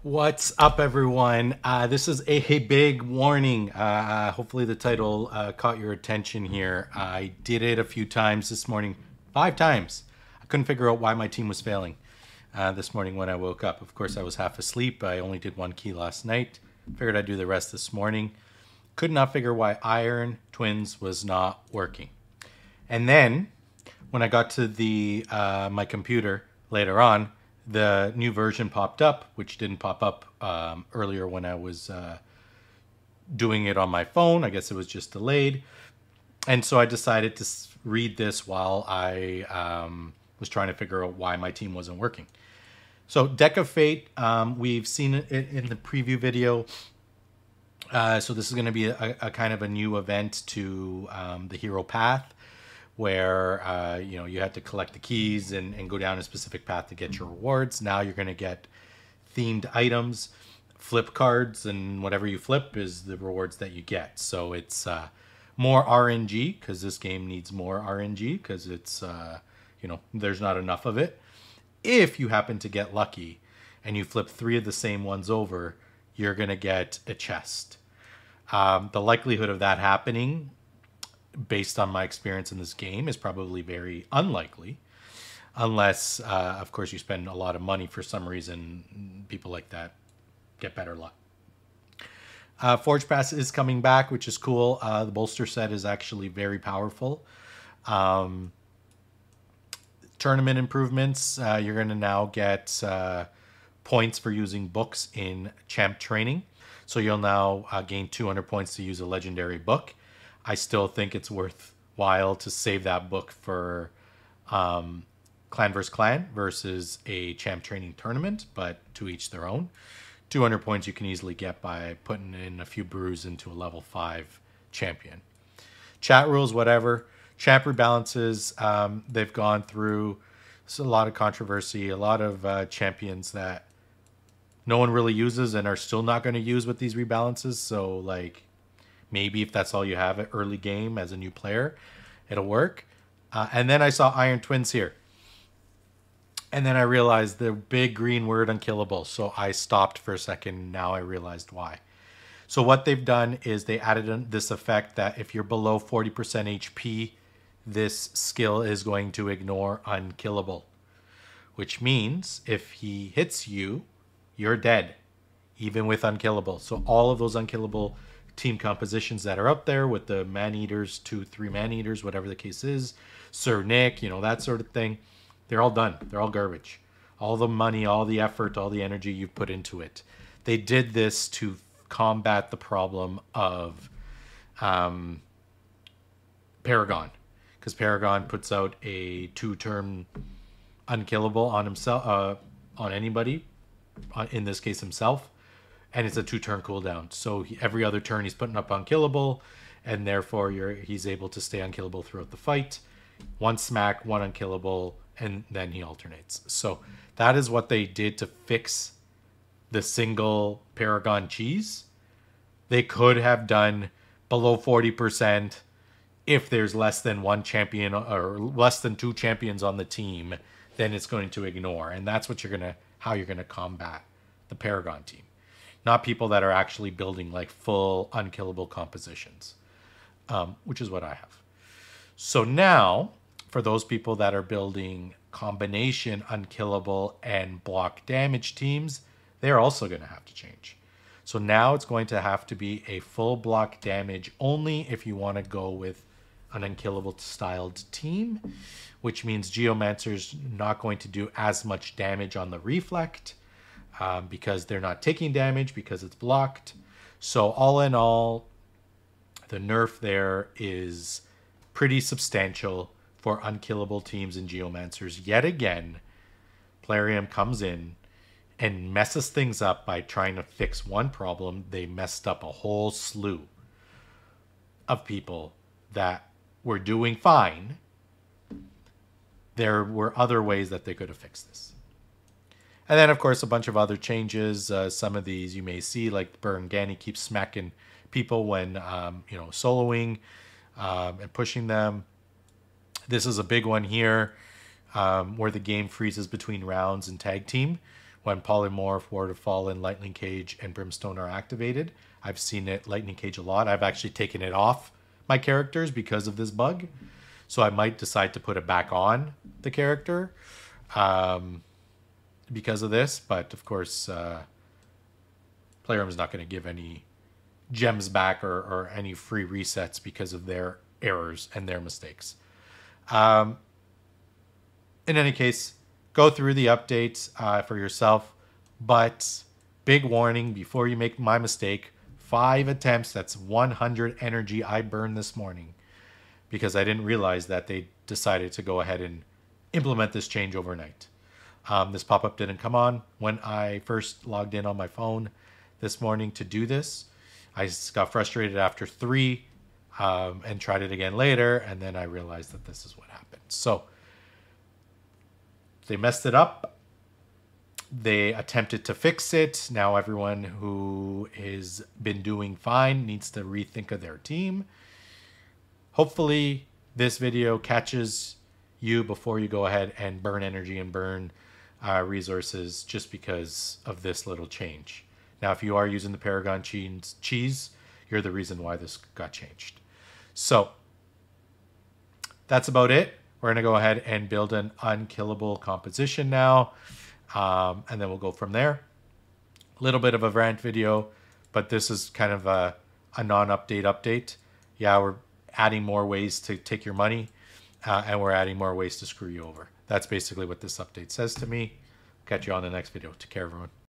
What's up, everyone? This is a big warning. Hopefully the title caught your attention here. I did it a few times this morning, 5 times. I couldn't figure out why my team was failing this morning when I woke up. Of course, I was half asleep. I only did 1 key last night. Figured I'd do the rest this morning. Could not figure why Iron Twins was not working. And then when I got to the my computer later on, the new version popped up, which didn't pop up earlier when I was doing it on my phone. I guess it was just delayed. And so I decided to read this while I was trying to figure out why my team wasn't working. So Deck of Fate, we've seen it in the preview video. So this is going to be a kind of a new event to the hero path, where you had to collect the keys and go down a specific path to get your rewards. Now you're going to get themed items, flip cards, and whatever you flip is the rewards that you get. So it's more RNG, because this game needs more RNG, because it's there's not enough of it. If you happen to get lucky and you flip 3 of the same ones over, you're going to get a chest. The likelihood of that happening, based on my experience in this game, is probably very unlikely, unless of course you spend a lot of money for some reason. People like that get better luck. Forge Pass is coming back, which is cool. The bolster set is actually very powerful. Tournament improvements, you're going to now get points for using books in champ training, so you'll now gain 200 points to use a legendary book. I still think it's worthwhile to save that book for clan versus clan versus a champ training tournament, but to each their own. 200 points you can easily get by putting in a few brews into a level 5 champion. Chat rules, whatever. Champ rebalances, they've gone through a lot of controversy, a lot of champions that no one really uses and are still not going to use with these rebalances. So, like, maybe if that's all you have at early game as a new player, it'll work. And then I saw Iron Twins here. And then I realized the big green word, Unkillable. So I stopped for a second. Now I realized why. So what they've done is they added in this effect that if you're below 40% HP, this skill is going to ignore Unkillable. Which means if he hits you, you're dead, even with Unkillable. So all of those Unkillable team compositions that are up there with the man-eaters, 2-3 man-eaters, whatever the case is, Sir Nick, that sort of thing, they're all done. They're all garbage. All the money, all the effort, all the energy you've put into it. They did this to combat the problem of Paragon, because Paragon puts out a 2-turn Unkillable on himself, on anybody, in this case himself. And it's a 2-turn cooldown. So every other turn he's putting up Unkillable, and therefore he's able to stay unkillable throughout the fight. 1 smack, 1 unkillable, and then he alternates. So that is what they did to fix the single Paragon cheese. They could have done below 40% if there's less than 1 champion or less than 2 champions on the team, then it's going to ignore. And that's what how you're gonna combat the Paragon team. Not people that are actually building like full unkillable compositions, which is what I have. So now, for those people that are building combination unkillable and block damage teams, they're also going to have to change. So now it's going to have to be a full block damage only if you want to go with an unkillable styled team, which means Geomancer's not going to do as much damage on the reflect, because they're not taking damage because it's blocked. So all in all, the nerf there is pretty substantial for unkillable teams and Geomancers. Yet again, Plarium comes in and messes things up by trying to fix one problem. They messed up a whole slew of people that were doing fine. There were other ways that they could have fixed this. And then, of course, a bunch of other changes. Some of these you may see, like Burngani keeps smacking people when, soloing and pushing them. This is a big one here, where the game freezes between rounds and tag team when Polymorph, Ward of Fallen, Lightning Cage, and Brimstone are activated. I've seen it Lightning Cage a lot. I've actually taken it off my characters because of this bug. So I might decide to put it back on the character because of this. But of course, Playroom is not going to give any gems back or any free resets because of their errors and their mistakes. In any case, go through the updates for yourself. But big warning before you make my mistake. 5 attempts, that's 100 energy I burned this morning because I didn't realize that they decided to go ahead and implement this change overnight. This pop-up didn't come on when I first logged in on my phone this morning to do this. I got frustrated after 3 and tried it again later, and then I realized that this is what happened. So they messed it up. They attempted to fix it. Now everyone who has been doing fine needs to rethink of their team. Hopefully this video catches you before you go ahead and burn energy and burn resources just because of this little change. Now, if you are using the Paragon cheese, you're the reason why this got changed. So that's about it. We're going to go ahead and build an unkillable composition now. And then we'll go from there. A little bit of a rant video, but this is kind of a non-update update. Yeah, we're adding more ways to take your money, and we're adding more ways to screw you over. That's basically what this update says to me. Catch you on the next video. Take care, everyone.